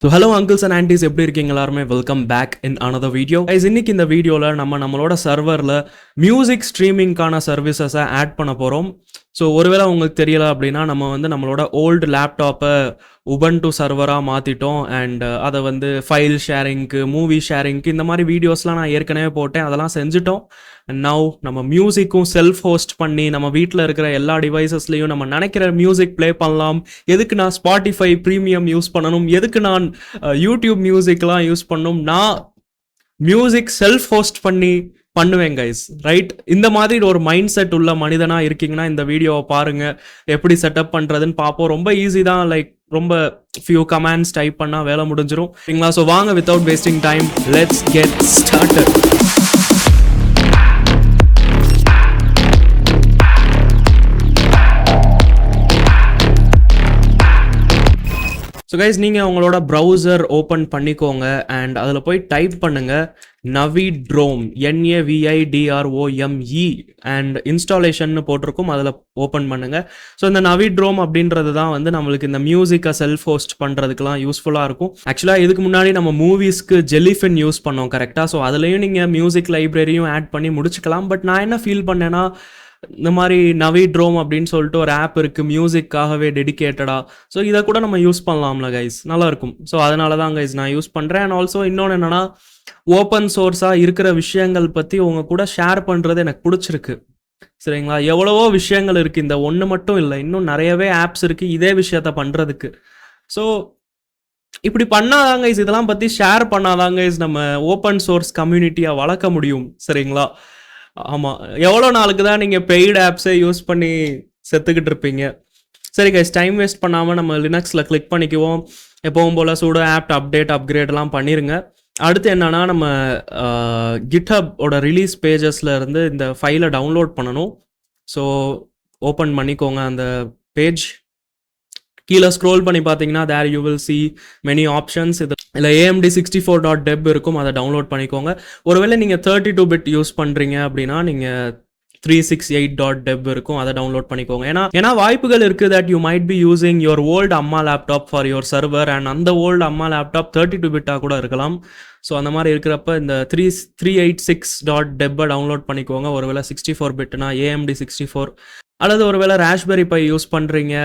So hello uncles and aunties, எப்படி இருக்கீங்க எல்லாருமே? Welcome back in another video. Guys, இன்னைக்கு இந்த வீடியோவில் நம்மளோட சர்வரில் மியூசிக் ஸ்ட்ரீமிங்கான சர்வீசஸை ஆட் பண்ண போகிறோம். ஸோ ஒருவேளை உங்களுக்கு தெரியல அப்படின்னா நம்மளோட ஓல்டு லேப்டாப்பை உபன்டு சர்வராக மாற்றிட்டோம். அண்ட் அதை ஃபைல் ஷேரிங்க்கு, மூவி ஷேரிங்க்கு, இந்த மாதிரி வீடியோஸ்லாம் நான் ஏற்கனவே போட்டேன். அதெல்லாம் செஞ்சுட்டோம். அண்ட் நவ் நம்ம மியூசிக்கும் செல்ஃப் ஹோஸ்ட் பண்ணி நம்ம வீட்டில் இருக்கிற எல்லா டிவைசஸ்லையும் நம்ம நினைக்கிற மியூசிக் ப்ளே பண்ணலாம். எதுக்கு நான் ஸ்பாட்டிஃபை ப்ரீமியம் யூஸ் பண்ணணும்? எதுக்கு நான் யூடியூப் மியூசிக்லாம் யூஸ் பண்ணணும்? நான் மியூசிக் செல்ஃப் ஹோஸ்ட் பண்ணி பண்ணுவேன் கைஸ், ரைட்? இந்த மாதிரி ஒரு மைண்ட் செட் உள்ள மனிதனா இருக்கீங்கன்னா இந்த வீடியோவை பாருங்க. எப்படி செட்டப் பண்றதுன்னு பார்ப்போம். ரொம்ப ஈஸி தான். லைக் ரொம்ப ஃபியூ கமாண்ட்ஸ் டைப் பண்ணா வேலை முடிஞ்சிடும். சரிங்களா? ஸோ வாங்க, without wasting time, let's get started. So guys, நீங்கள் உங்களோட ப்ரௌசர் ஓப்பன் பண்ணிக்கோங்க அண்ட் அதில் போய் டைப் பண்ணுங்கள் நவிட்ரோம், NAVIDROME, அண்ட் இன்ஸ்டாலேஷன் போட்டிருக்கும், அதில் ஓப்பன் பண்ணுங்கள். ஸோ இந்த நவிட்ரோம் அப்படின்றது தான் நம்மளுக்கு இந்த மியூசிக்கை செல்ஃப் ஹோஸ்ட் பண்ணுறதுக்குலாம் யூஸ்ஃபுல்லாக இருக்கும். ஆக்சுவலாக இதுக்கு முன்னாடி நம்ம மூவிஸ்க்கு ஜெல்லிஃபின் யூஸ் பண்ணோம், கரெக்டாக? ஸோ அதுலேயும் நீங்கள் மியூசிக் லைப்ரரியும் ஆட் பண்ணி முடிச்சுக்கலாம். பட் நான் என்ன ஃபீல் பண்ணேன்னா, இந்த மாதிரி நவிட்ரோம் அப்படின்னு சொல்லிட்டு ஒரு ஆப் இருக்குது மியூசிக்காகவே டெடிக்கேட்டடாக. ஸோ இதை கூட நம்ம யூஸ் பண்ணலாம்ல கைஸ், நல்லாயிருக்கும். ஸோ அதனால தான் கைஸ் நான் யூஸ் பண்ணுறேன். அண்ட் ஆல்சோ இன்னொன்று என்னென்னா, ஓப்பன் சோர்ஸாக இருக்கிற விஷயங்கள் பற்றி உங்கள் கூட ஷேர் பண்ணுறது எனக்கு பிடிச்சிருக்கு. சரிங்களா? எவ்வளவோ விஷயங்கள் இருக்குது, இந்த ஒன்று மட்டும் இல்லை, இன்னும் நிறையவே ஆப்ஸ் இருக்குது இதே விஷயத்த பண்ணுறதுக்கு. ஸோ இப்படி பண்ணாதாங்க கைஸ், இதெல்லாம் பற்றி ஷேர் பண்ணாதாங்க கைஸ் நம்ம ஓப்பன் சோர்ஸ் கம்யூனிட்டியை வளர்க்க முடியும். சரிங்களா? ஆமாம், எவ்வளோ நாளுக்கு தான் நீங்கள் பெய்டு ஆப்ஸை யூஸ் பண்ணி செத்துக்கிட்டு இருப்பீங்க? சரி கைஸ், டைம் வேஸ்ட் பண்ணாமல் நம்ம லினக்ஸில் கிளிக் பண்ணிக்குவோம். எப்பவும் போல் சூடோ ஆப்ட் அப்டேட் அப்கிரேட்லாம் பண்ணிடுங்க. அடுத்து என்னன்னா, நம்ம கிட்ஹப்போட ரிலீஸ் பேஜஸில் இருந்து இந்த ஃபைலை டவுன்லோட் பண்ணணும். ஸோ ஓப்பன் பண்ணிக்கோங்க அந்த பேஜ். கீழே ஸ்க்ரோல் பண்ணி பார்த்தீங்கன்னா there you will see many options. இல்லை AMD64.deb இருக்கும், அதை டவுன்லோட் பண்ணிக்கோங்க. ஒருவேளை நீங்கள் 32-bit யூஸ் பண்ணுறீங்க அப்படின்னா நீங்கள் 368.deb இருக்கும், அதை டவுன்லோட் பண்ணிக்கோங்க. ஏன்னா வாய்ப்புகள் இருக்குது that you might be using your old அம்மா laptop for your server, and அந்த ஓல்டு அம்மா லேப்டாப் 32-bit கூட இருக்கலாம். ஸோ அந்த மாதிரி இருக்கிறப்ப இந்த 386.deb டவுன்லோட் பண்ணிக்கோங்க. ஒருவேளை 64-bitனா AMD64, அல்லது ஒருவேளை ராஸ்பெரி பை யூஸ் பண்ணுறீங்க,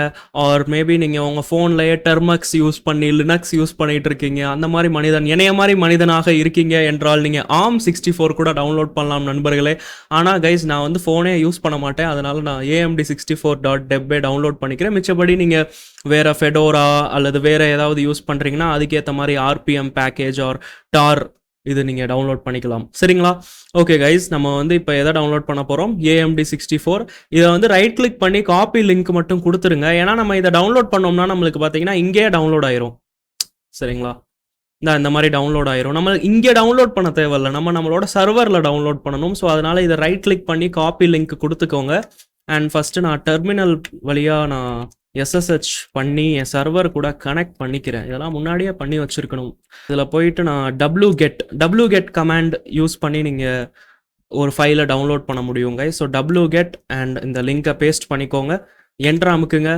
ஆர் மேபி நீங்கள் உங்கள் ஃபோன்லேயே டெர்மக்ஸ் யூஸ் பண்ணி லினக்ஸ் யூஸ் பண்ணிகிட்டு இருக்கீங்க. அந்த மாதிரி என்னைய மாதிரி மனிதனாக இருக்கீங்க என்றால் நீங்கள் ARM64 கூட டவுன்லோட் பண்ணலாம் நண்பர்களே. ஆனால் கைஸ், நான் ஃபோனே யூஸ் பண்ண மாட்டேன், அதனால் நான் AMD64.deb டவுன்லோட் பண்ணிக்கிறேன். மிச்சபடி நீங்கள் வேறு ஃபெடோரா அல்லது வேறு ஏதாவது யூஸ் பண்ணுறீங்கன்னா அதுக்கேற்ற மாதிரி RPM பேக்கேஜ் ஆர் டார் இது நீங்கள் டவுன்லோட் பண்ணிக்கலாம். சரிங்களா? ஓகே கைஸ், நம்ம இப்போ எதை டவுன்லோட் பண்ண போகிறோம்? AMD64. இதை ரைட் கிளிக் பண்ணி காப்பி லிங்க் மட்டும் கொடுத்துருங்க. ஏன்னா நம்ம இதை டவுன்லோட் பண்ணோம்னா நம்மளுக்கு பார்த்தீங்கன்னா இங்கேயே டவுன்லோட் ஆயிரும். சரிங்களா? இந்த மாதிரி டவுன்லோட் ஆயிரும். நம்ம இங்கே டவுன்லோட் பண்ண தேவையில்லை, நம்மளோட சர்வரில் டவுன்லோட் பண்ணணும். ஸோ அதனால் இதை ரைட் கிளிக் பண்ணி காப்பி லிங்க் கொடுத்துக்கோங்க. அண்ட் ஃபஸ்ட்டு நான் டெர்மினல் வழியாக நான் SSH பண்ணி என் சர்வர் கூட கனெக்ட் பண்ணிக்கிறேன். இதெல்லாம் முன்னாடியே பண்ணி வச்சுருக்கணும். இதில் போயிட்டு நான் wget கமாண்ட் யூஸ் பண்ணி நீங்கள் ஒரு ஃபைலை டவுன்லோட் பண்ண முடியுங்க. ஸோ wget அண்ட் இந்த லிங்கை பேஸ்ட் பண்ணிக்கோங்க, என்ட்ரு அமுக்குங்க.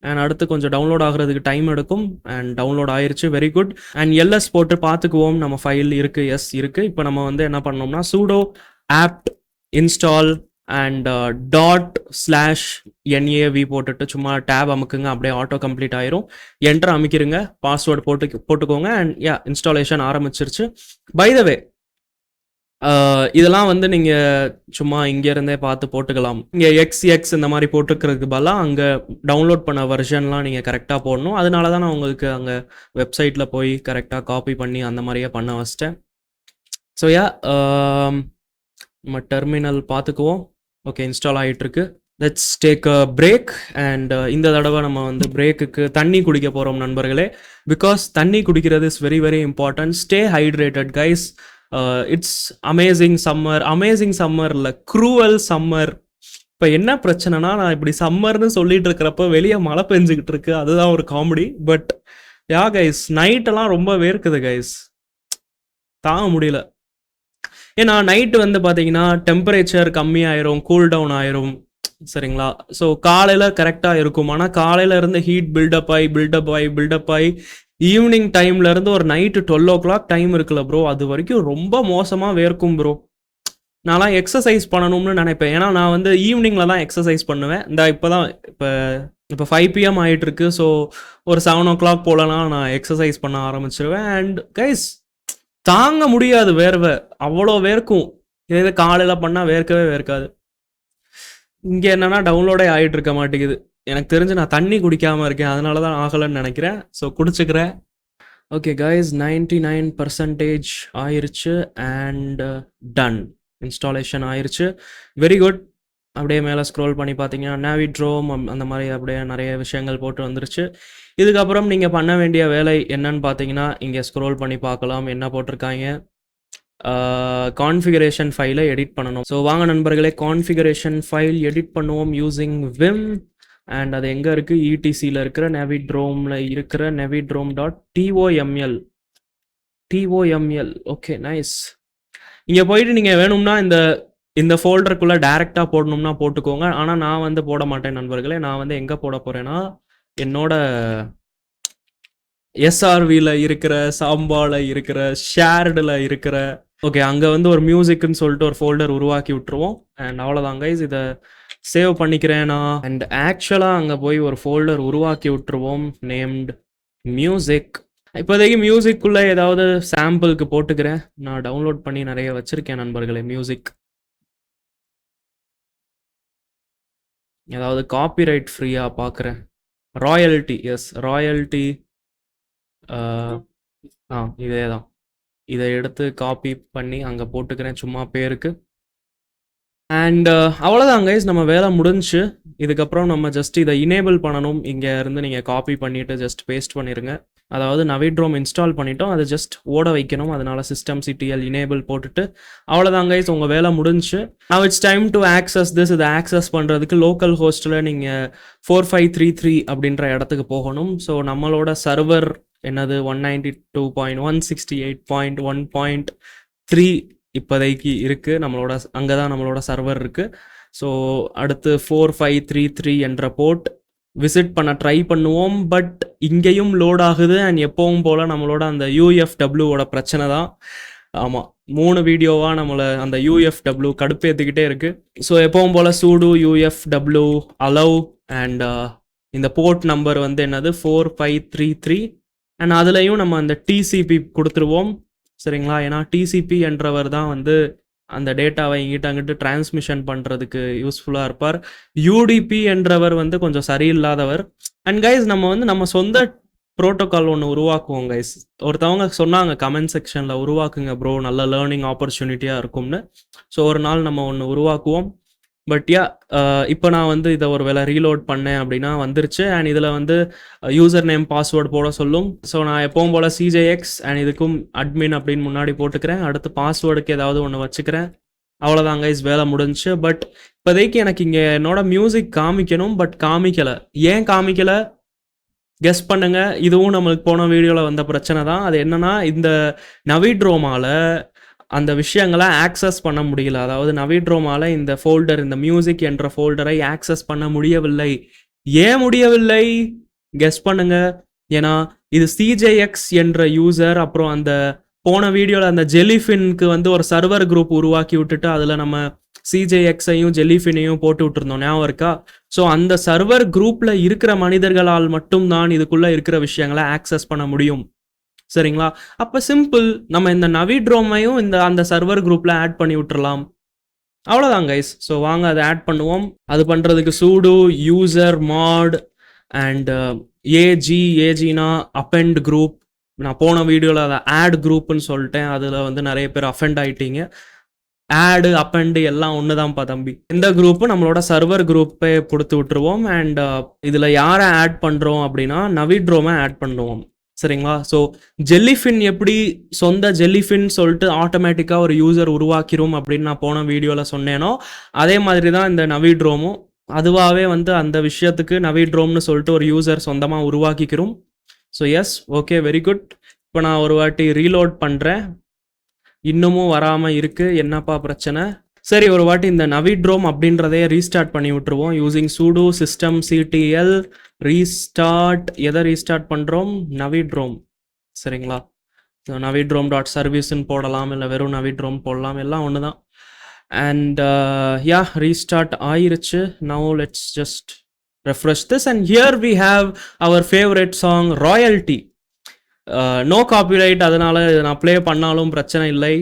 அண்ட் அடுத்து கொஞ்சம் டவுன்லோட் ஆகிறதுக்கு டைம் எடுக்கும். அண்ட் டவுன்லோட் ஆயிடுச்சு, வெரி குட். அண்ட் LS போட்டு பார்த்துக்குவோம், நம்ம ஃபைல் இருக்குது, எஸ் இருக்குது. இப்போ நம்ம என்ன பண்ணோம்னா sudo apt install and ./nav போட்டுட்டு சும்மா டேப் அமுக்குங்க, அப்படியே ஆட்டோ கம்ப்ளீட் ஆயிரும். என்டர் அமைக்கிருங்க, பாஸ்வேர்டு போட்டுக்கோங்க. அண்ட் இன்ஸ்டாலேஷன் ஆரம்பிச்சிருச்சு. பை த வே, இதெல்லாம் நீங்கள் சும்மா இங்கேருந்தே பார்த்து போட்டுக்கலாம். இங்கே XX இந்த மாதிரி போட்டுக்கிறதுக்கு பதிலாக அங்கே டவுன்லோட் பண்ண வெர்ஷன்லாம் நீங்கள் கரெக்டாக போடணும். அதனால தான் நான் உங்களுக்கு அங்கே வெப்சைட்டில் போய் கரெக்டாக காப்பி பண்ணி அந்த மாதிரியே பண்ண வச்சிட்டேன். ஸோ நம்ம டெர்மினல் பார்த்துக்குவோம். ஓகே, இன்ஸ்டால் ஆகிட்டுருக்கு. Let's take a break. And இந்த தடவை நம்ம பிரேக்குக்கு தண்ணி குடிக்க போகிறோம் நண்பர்களே. பிகாஸ் தண்ணி குடிக்கிறது is very very important. Stay hydrated guys. It's amazing summer இல்லை, க்ரூவல் சம்மர். இப்போ என்ன பிரச்சனைனா, நான் இப்படி சம்மர்னு சொல்லிட்டு இருக்கிறப்ப வெளியே மழை பெஞ்சுக்கிட்டு இருக்கு, அதுதான் ஒரு காமெடி. பட் கைஸ், நைட்டெல்லாம் ரொம்ப வேர்க்குது கைஸ், தாங்க முடியல. ஏன்னா நைட்டு பார்த்தீங்கன்னா டெம்பரேச்சர் கம்மியாயிரும், கூல் டவுன் ஆயிரும். சரிங்களா? ஸோ காலையில் கரெக்டாக இருக்கும். ஆனால் காலையில் இருந்து ஹீட் பில்டப் ஆகி ஈவினிங் டைம்லேருந்து ஒரு நைட்டு 12 o'clock டைம் இருக்குல்ல ப்ரோ, அது வரைக்கும் ரொம்ப மோசமாக வேர்க்கும் ப்ரோ. நான்லாம் எக்ஸசைஸ் பண்ணணும்னு நினைப்பேன். ஏன்னா நான் வந்து ஈவினிங்கில் தான் எக்ஸசைஸ் பண்ணுவேன். இப்போ 5 PM ஆகிட்டுருக்கு. ஸோ ஒரு 7 o'clock போலலாம் நான் எக்ஸசைஸ் பண்ண ஆரம்பிச்சிருவேன். அண்ட் கைஸ் தாங்க முடியாது வேர்வை, அவ்வளோ வேர்க்கும். இதே காலையில் பண்ணால் வேர்க்கவே வேர்க்காது. இங்கே என்னன்னா டவுன்லோடே ஆகிட்டு இருக்க மாட்டேங்குது. எனக்கு தெரிஞ்சு நான் தண்ணி குடிக்காமல் இருக்கேன், அதனால தான் ஆகலைன்னு நினைக்கிறேன். ஸோ குடிச்சுக்கிறேன். ஓகே கைஸ், 99% ஆயிருச்சு அண்ட் டன். இன்ஸ்டாலேஷன் ஆயிருச்சு. Very good. அப்படியே மேலே ஸ்க்ரோல் பண்ணி பார்த்தீங்கன்னா நாவிட்ரோம் அந்த மாதிரி அப்படியே நிறைய விஷயங்கள் போட்டு வந்துருச்சு. இதுக்கப்புறம் நீங்கள் பண்ண வேண்டிய வேலை என்னன்னு பார்த்தீங்கன்னா, இங்கே ஸ்க்ரோல் பண்ணி பார்க்கலாம் என்ன போட்டிருக்காங்க. கான்ஃபிகரேஷன் ஃபைலை எடிட் பண்ணணும். ஸோ வாங்க நண்பர்களே, கான்ஃபிகரேஷன் ஃபைல் எடிட் பண்ணுவோம் யூஸிங் விம். அண்ட் அது எங்கே இருக்குது? இடிசியில் இருக்கிற நாவிட்ரோமில் இருக்கிற navidrome.toml. Okay nice. இங்கே போயிட்டு நீங்கள் வேணும்னா இந்த ஃபோல்டருக்குள்ளே டேரெக்டாக போடணும்னா போட்டுக்கோங்க. ஆனால் நான் வந்து போட மாட்டேன் நண்பர்களே. நான் வந்து எங்கே போட போகிறேன்னா, என்னோட எஸ்ஆர்வியில் இருக்கிற, சாம்பாவில் இருக்கிற, ஷேர்டில் இருக்கிற, ஓகே அங்கே வந்து ஒரு மியூசிக்னு சொல்லிட்டு ஒரு ஃபோல்டர் உருவாக்கி விட்டுருவோம். அண்ட் அவ்வளோதான் கைஸ், இதை சேவ் பண்ணிக்கிறேன்னா. அண்ட் ஆக்சுவலாக அங்கே போய் ஒரு ஃபோல்டர் உருவாக்கி விட்டுருவோம் நேம்டு மியூசிக். இப்போதைக்கு மியூசிக்குள்ளே ஏதாவது சாம்பிளுக்கு போட்டுக்கிறேன். நான் டவுன்லோட் பண்ணி நிறைய வச்சுருக்கேன் நண்பர்களே மியூசிக். ஏதாவது காப்பிரைட் ஃப்ரீயாக பார்க்குறேன். Royalty, yes royalty. இதே தான். இதை எடுத்து காப்பி பண்ணி அங்கே போட்டுக்கிறேன் சும்மா பேருக்கு. அண்ட் அவ்வளோதான் கைஸ், நம்ம வேலை முடிஞ்சு. இதுக்கப்புறம் நம்ம ஜஸ்ட் இதை இனேபிள் பண்ணணும். இங்கே இருந்து நீங்கள் காப்பி பண்ணிவிட்டு ஜஸ்ட் பேஸ்ட் பண்ணிடுங்க. அதாவது நாவிட்ரோம் இன்ஸ்டால் பண்ணிட்டோம், அதை ஜஸ்ட் ஓட வைக்கணும். அதனால systemctl இனேபிள் போட்டுட்டு அவ்வளோதான் கைஸ், உங்கள் வேலை முடிஞ்சு. now it's time to access this. இதை ஆக்சஸ் பண்ணுறதுக்கு லோக்கல் ஹோஸ்ட்டில் நீங்கள் 4533 அப்படின்ற இடத்துக்கு போகணும். ஸோ நம்மளோட சர்வர் என்னது 192.168.1.3 இப்போதைக்கு இருக்குது நம்மளோட. அங்கே தான் நம்மளோட சர்வர் இருக்குது. ஸோ அடுத்து 4533 என்ற போர்ட் விசிட் பண்ண ட்ரை பண்ணுவோம். பட் இங்கேயும் லோட் ஆகுது. அண்ட் எப்பவும் போல் நம்மளோட அந்த UFWவோட பிரச்சனை தான். ஆமாம், 3 வீடியோவாக நம்மளை அந்த UFW கடுப்பேற்றிக்கிட்டே இருக்குது. ஸோ எப்பவும் போல் sudo UFW allow அண்ட் இந்த போர்ட் நம்பர் வந்து என்னது 4533. அண்ட் அதுலேயும் நம்ம அந்த TCP கொடுத்துருவோம் சரிங்களா. ஏன்னா TCP என்றவர் தான் வந்து அந்த டேட்டாவை இங்கிட்ட அங்கிட்டு டிரான்ஸ்மிஷன் பண்ணுறதுக்கு யூஸ்ஃபுல்லாக இருப்பார். UDP என்றவர் வந்து கொஞ்சம் சரியில்லாதவர். அண்ட் கைஸ், நம்ம சொந்த ப்ரோட்டோக்கால் ஒன்று உருவாக்குவோம் கைஸ். ஒருத்தவங்க சொன்னாங்க கமெண்ட் செக்ஷனில், உருவாக்குங்க ப்ரோ, நல்ல லேர்னிங் ஆப்பர்ச்சுனிட்டியாக இருக்கும்னு. ஸோ ஒரு நாள் நம்ம ஒன்று உருவாக்குவோம். பட் இப்போ நான் வந்து இதை ஒரு வேளை ரீலோட் பண்ணேன் அப்படின்னா வந்துருச்சு. அண்ட் இதில் வந்து யூசர் நேம் பாஸ்வேர்டு போட சொல்லும். ஸோ நான் எப்பவும் போல் CJX அண்ட் இதுக்கும் அட்மின் அப்படின்னு முன்னாடி போட்டுக்கிறேன். அடுத்து பாஸ்வேர்டுக்கு ஏதாவது ஒன்று வச்சுக்கிறேன். அவ்வளோதான் கைஸ், வேலை முடிஞ்சு. பட் இப்போதைக்கு எனக்கு இங்கே என்னோட மியூசிக் காமிக்கணும், பட் காமிக்கலை. ஏன் காமிக்கலை கெஸ் பண்ணுங்க. இதுவும் நம்மளுக்கு போன வீடியோவில் வந்த பிரச்சனை தான். அது என்னன்னா, இந்த நாவிட்ரோமால் அந்த விஷயங்களை ஆக்சஸ் பண்ண முடியல. அதாவது நாவிட்ரோமால் இந்த ஃபோல்டர், இந்த மியூசிக் என்ற ஃபோல்டரை ஆக்சஸ் பண்ண முடியவில்லை. ஏன் முடியவில்லை கெஸ் பண்ணுங்க. ஏன்னா இது CJX என்ற யூசர், அப்புறம் அந்த போன வீடியோவில் அந்த ஜெலிஃபின்க்கு வந்து ஒரு சர்வர் குரூப் உருவாக்கி விட்டுட்டு அதில் நம்ம CJX-ஐயும் ஜெலிஃபினையும் போட்டு விட்டுருந்தோம், ஞாபகம் இருக்கா? ஸோ அந்த சர்வர் குரூப்பில் இருக்கிற மனிதர்களால் மட்டும்தான் இதுக்குள்ளே இருக்கிற விஷயங்களை ஆக்சஸ் பண்ண முடியும் சரிங்களா. அப்போ சிம்பிள், நம்ம இந்த நாவிட்ரோமையும் அந்த சர்வர் குரூப்பில் ஆட் பண்ணி விட்டுறலாம். அவ்வளோதான் கைஸ். ஸோ வாங்க அதை ஆட் பண்ணுவோம். அது பண்ணுறதுக்கு sudo user mod அண்ட் AGனா அப்பெண்ட் குரூப். நான் போன வீடியோவில் அதை ஆட் குரூப்னு சொல்லிட்டேன். அதில் வந்து நிறைய பேர் அஃபெண்ட் ஆகிட்டீங்க. ஆடு அப்பெண்டு எல்லாம் ஒன்று தான்ப்பா தம்பி. இந்த குரூப்பு நம்மளோட சர்வர் குரூப்பை கொடுத்து விட்டுருவோம். அண்ட் இதில் யாரை ஆட் பண்ணுறோம் அப்படின்னா நாவிட்ரோமை ஆட் பண்ணுவோம் சரிங்களா. ஸோ ஜெல்லிஃபின் எப்படி சொந்த ஜெல்லிஃபின் சொல்லிட்டு ஆட்டோமேட்டிக்காக ஒரு யூசர் உருவாக்கிரும் அப்படின்னு நான் போன வீடியோவில் சொன்னேனோ, அதே மாதிரி தான் இந்த நாவிட்ரோமும். அதுவாகவே வந்து அந்த விஷயத்துக்கு நாவிட்ரோம்னு சொல்லிட்டு ஒரு யூசர் சொந்தமாக உருவாக்கிக்கிறோம். So yes, okay, very good. இப்போ நான் ஒரு வாட்டி ரீலோட் பண்ணுறேன். இன்னமும் வராமல் இருக்குது, என்னப்பா பிரச்சனை? சரி, ஒரு வாட்டி இந்த நாவிட்ரோம் அப்படின்றதையே ரீஸ்டார்ட் பண்ணி விட்டுருவோம் யூஸிங் sudo systemctl ரீஸ்டார்ட். எதை ரீஸ்டார்ட் பண்ணுறோம்? நாவிட்ரோம். சரிங்களா? ஸோ navidrome டாட் சர்வீஸ்ன்னு போடலாம், இல்லை வெறும் navidrome போடலாம், எல்லாம் ஒன்று தான். அண்ட் யா ரீஸ்டார்ட் ஆயிருச்சு. Now let's just refresh this and here we have our favorite song royalty. No copyright, அதனால நான் ப்ளே பண்ணாலும் பிரச்சனை இல்லை.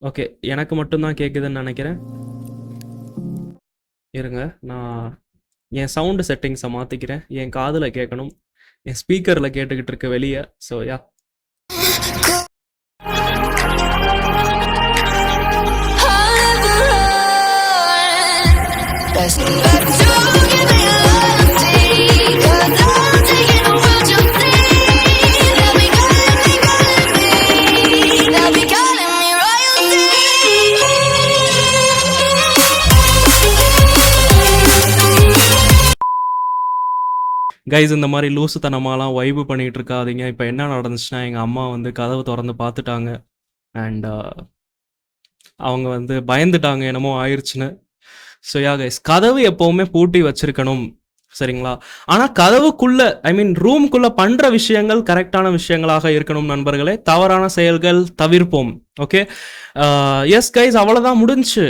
ஓகே, எனக்கு மட்டும்தான் கேட்குதுன்னு நினைக்கிறேன். இருங்க, நான் என் சவுண்டு செட்டிங்ஸை மாற்றிக்கிறேன். என் காதில் கேட்கணும், என் ஸ்பீக்கரில் கேட்டுக்கிட்டு இருக்கு வெளியே. ஸோ யா கைஸ், இந்த மாதிரி லூசுத்தனமாலாம் வைப்பு பண்ணிகிட்டு இருக்காதீங்க. இப்போ என்ன நடந்துச்சுன்னா, எங்கள் அம்மா வந்து கதவு திறந்து பார்த்துட்டாங்க அண்ட் அவங்க வந்து பயந்துட்டாங்க என்னமோ ஆயிடுச்சுன்னு. ஸோ யா கைஸ், கதவு எப்போவுமே பூட்டி வச்சிருக்கணும், சரிங்களா? ஆனால் கதவுக்குள்ளே, ஐ மீன் ரூம்குள்ளே பண்ணுற விஷயங்கள் கரெக்டான விஷயங்களாக இருக்கணும் நண்பர்களே. தவறான செயல்கள் தவிர்ப்போம். ஓகே, எஸ் கைஸ், அவ்வளோதான், முடிஞ்சு.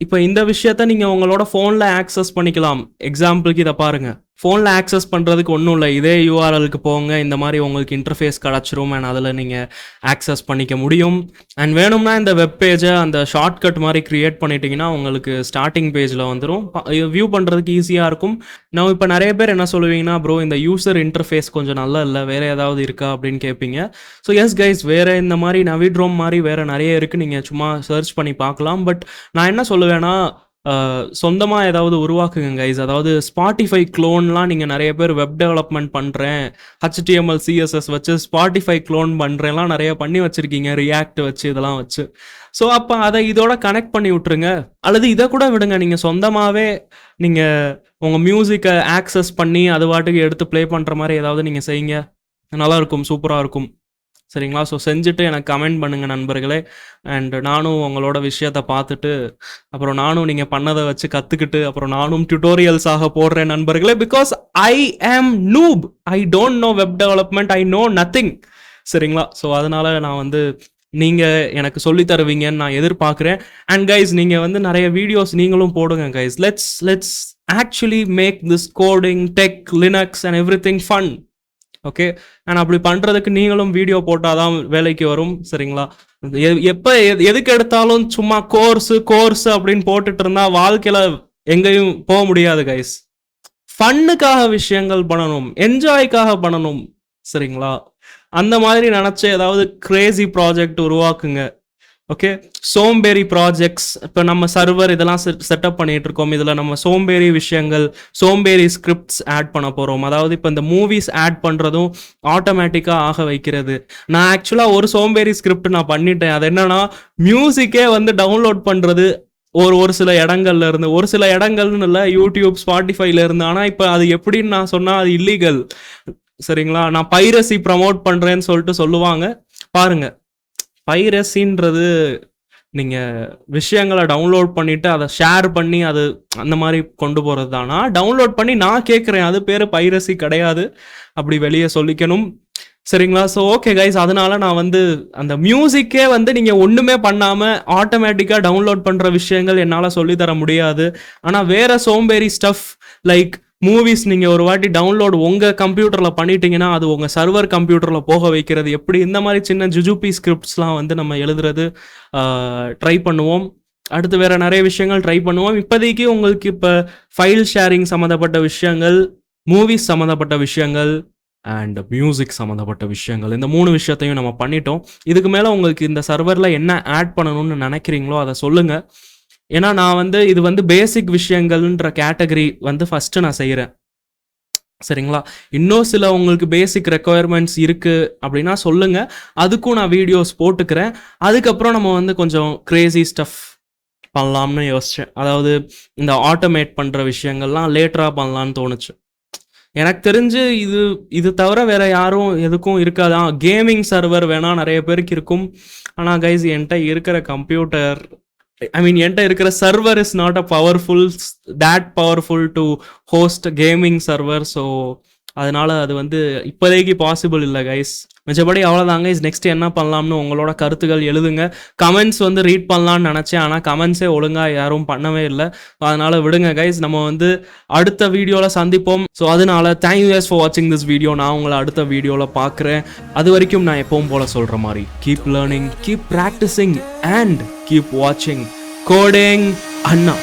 இப்போ இந்த விஷயத்த நீங்கள் உங்களோட ஃபோனில் ஆக்சஸ் பண்ணிக்கலாம். எக்ஸாம்பிளுக்கு இதை பாருங்கள். ஃபோனில் ஆக்சஸ் பண்ணுறதுக்கு ஒன்றும் இல்லை, இதே யூஆர்எலுக்கு போங்க, இந்த மாதிரி உங்களுக்கு இன்டர்ஃபேஸ் கிடச்சிரும் அண்ட் அதில் நீங்கள் ஆக்சஸ் பண்ணிக்க முடியும். அண்ட் வேணும்னா இந்த வெப் பேஜை அந்த ஷார்ட்கட் மாதிரி க்ரியேட் பண்ணிட்டீங்கன்னா உங்களுக்கு ஸ்டார்டிங் பேஜில் வந்துடும், வியூ பண்ணுறதுக்கு ஈஸியாக இருக்கும். நான் இப்போ நிறைய பேர் என்ன சொல்லுவீங்கன்னா, ப்ரோ இந்த யூசர் இன்டர்ஃபேஸ் கொஞ்சம் நல்லா இல்லை, வேறு ஏதாவது இருக்கா அப்படின்னு கேட்பீங்க. ஸோ எஸ் கைஸ், வேறு இந்த மாதிரி navidrome மாதிரி வேறு நிறைய இருக்குது, நீங்கள் சும்மா சர்ச் பண்ணி பார்க்கலாம். பட் நான் என்ன சொல்லுவேன்னா, சொந்தமாக ஏதாவது உருவாக்குங்க கைஸ். அதாவது ஸ்பாட்டிஃபை க்ளோன்லாம் நீங்கள் நிறைய பேர் வெப் டெவலப்மெண்ட் பண்ணுறேன், HTML CSS வச்சு ஸ்பாட்டிஃபை க்ளோன் பண்ணுறேன்லாம் நிறைய பண்ணி வச்சுருக்கீங்க, ரியாக்ட் வச்சு இதெல்லாம் வச்சு. ஸோ அப்போ அதை இதோட கனெக்ட் பண்ணி விட்ருங்க. அல்லது இதை கூட விடுங்க, நீங்கள் சொந்தமாகவே நீங்கள் உங்கள் மியூசிக்கை ஆக்சஸ் பண்ணி அது பாட்டுக்கு எடுத்து ப்ளே பண்ணுற மாதிரி ஏதாவது நீங்கள் செய்யுங்க, நல்லாயிருக்கும், சூப்பராக இருக்கும், சரிங்களா? ஸோ செஞ்சுட்டு எனக்கு கமெண்ட் பண்ணுங்கள் நண்பர்களே. அண்ட் நானும் உங்களோட விஷயத்தை பார்த்துட்டு அப்புறம் நானும் நீங்கள் பண்ணதை வச்சு கற்றுக்கிட்டு அப்புறம் நானும் டியூட்டோரியல்ஸாக போடுறேன் நண்பர்களே. பிகாஸ் ஐ ஆம் noob, I don't know web development, I know nothing, சரிங்களா? ஸோ அதனால் நான் வந்து நீங்கள் எனக்கு சொல்லி தருவீங்கன்னு நான் எதிர்பார்க்குறேன். அண்ட் கைஸ், நீங்கள் வந்து நிறைய வீடியோஸ் நீங்களும் போடுங்க guys. Let's actually make this coding, tech, Linux and everything fun. Okay, and அப்படி பண்ணுறதுக்கு நீங்களும் வீடியோ போட்டால் தான் வேலைக்கு வரும், சரிங்களா? எப்போ எதுக்கு எடுத்தாலும் சும்மா கோர்ஸ் அப்படின்னு போட்டுட்டு இருந்தால் வாழ்க்கையில் எங்கேயும் போக முடியாது கைஸ். ஃபன்னுக்காக விஷயங்கள் பண்ணணும், என்ஜாய்க்காக பண்ணணும், சரிங்களா? அந்த மாதிரி நினச்சி ஏதாவது கிரேசி ப்ராஜெக்ட் உருவாக்குங்க. ஓகே, சோம்பேறி ப்ராஜெக்ட்ஸ், இப்போ நம்ம சர்வர் இதெல்லாம் செட்டப் பண்ணிட்டு இருக்கோம், இதில் நம்ம சோம்பேறி விஷயங்கள், சோம்பேறி ஸ்கிரிப்ட்ஸ் ஆட் பண்ண போகிறோம். அதாவது இப்போ இந்த மூவிஸ் ஆட் பண்ணுறதும் ஆட்டோமேட்டிக்காக ஆக வைக்கிறது. நான் ஆக்சுவலாக ஒரு சோம்பேறி ஸ்கிரிப்ட் நான் பண்ணிட்டேன். அது என்னன்னா, மியூசிக்கே வந்து டவுன்லோட் பண்ணுறது ஒரு சில இடங்கள்ல இருந்து, ஒரு சில இடங்கள்னு இல்லை, யூடியூப், ஸ்பாட்டிஃபைல இருந்து. ஆனால் இப்போ அது எப்படின்னு நான் சொன்னால் அது இல்லீகல், சரிங்களா? நான் பைரசி ப்ரமோட் பண்ணுறேன்னு சொல்லிட்டு சொல்லுவாங்க. பாருங்க, பைரசின்றது நீங்கள் விஷயங்களை டவுன்லோட் பண்ணிவிட்டு அதை ஷேர் பண்ணி அது அந்த மாதிரி கொண்டு போகிறது தானா? டவுன்லோட் பண்ணி நான் கேட்குறேன், அது பேர் பைரசி கிடையாது, அப்படி வெளியே சொல்லிக்கணும், சரிங்களா? ஸோ ஓகே கைஸ், அதனால நான் வந்து அந்த மியூசிக்கே வந்து நீங்கள் ஒன்றுமே பண்ணாமல் ஆட்டோமேட்டிக்காக டவுன்லோட் பண்ணுற விஷயங்கள் என்னால் சொல்லித்தர முடியாது. ஆனால் வேறு சோம்பேறி ஸ்டஃப் லைக் மூவிஸ் நீங்கள் ஒரு வாட்டி டவுன்லோட் உங்கள் கம்ப்யூட்டரில் பண்ணிட்டீங்கன்னா அது உங்கள் சர்வர் கம்ப்யூட்டரில் போக வைக்கிறது எப்படி, இந்த மாதிரி சின்ன ஜுஜுபி ஸ்கிரிப்ட்ஸ்லாம் வந்து நம்ம எழுதுறது ட்ரை பண்ணுவோம். அடுத்து வேறு நிறைய விஷயங்கள் ட்ரை பண்ணுவோம். இப்போதைக்கு உங்களுக்கு இப்போ ஃபைல் ஷேரிங் சம்மந்தப்பட்ட விஷயங்கள், மூவிஸ் சம்மந்தப்பட்ட விஷயங்கள் அண்ட் மியூசிக் சம்மந்தப்பட்ட விஷயங்கள், இந்த 3 விஷயத்தையும் நம்ம பண்ணிட்டோம். இதுக்கு மேலே உங்களுக்கு இந்த சர்வரில் என்ன ஆட் பண்ணணும்னு நினைக்கிறீங்களோ அதை சொல்லுங்கள். ஏன்னா நான் வந்து இது வந்து பேசிக் விஷயங்கள்ன்ற கேட்டகரி வந்து ஃபஸ்ட்டு நான் செய்கிறேன், சரிங்களா? இன்னும் சில உங்களுக்கு பேசிக் ரெக்குயர்மெண்ட்ஸ் இருக்குது அப்படின்னா சொல்லுங்கள், அதுக்கும் நான் வீடியோஸ் போட்டுக்கிறேன். அதுக்கப்புறம் நம்ம வந்து கொஞ்சம் கிரேசி ஸ்டஃப் பண்ணலாம்னு யோசித்தேன். அதாவது இந்த ஆட்டோமேட் பண்ணுற விஷயங்கள்லாம் லேட்டராக பண்ணலான்னு தோணுச்சு. எனக்கு தெரிஞ்சு இது தவிர வேறு யாரும் எதுக்கும் இருக்காதான். கேமிங் சர்வர் வேணால் நிறைய பேருக்கு இருக்கும். ஆனால் கைஸ், என்கிட்ட இருக்கிற கம்ப்யூட்டர், I mean என்கிட்ட இருக்கிற server is not a powerful, that powerful to host a gaming server. So அதனால அது வந்து இப்போதைக்கு பாசிபிள் இல்லை கைஸ். மிச்சபடி அவ்வளோதாங்க. நெக்ஸ்ட் என்ன பண்ணலாம்னு உங்களோட கருத்துக்கள் எழுதுங்க. கமெண்ட்ஸ் வந்து ரீட் பண்ணலான்னு நினச்சேன், ஆனால் கமெண்ட்ஸே ஒழுங்காக யாரும் பண்ணவே இல்லை. அதனால விடுங்க கைஸ், நம்ம வந்து அடுத்த வீடியோவில் சந்திப்போம். ஸோ அதனால தேங்க்யூ கைஸ் ஃபார் வாட்சிங் திஸ் வீடியோ. நான் உங்களை அடுத்த வீடியோவில் பார்க்குறேன். அது வரைக்கும் நான் எப்பவும் போல சொல்கிற மாதிரி keep learning, keep practising and keep வாட்சிங் கோடிங் அண்ணா.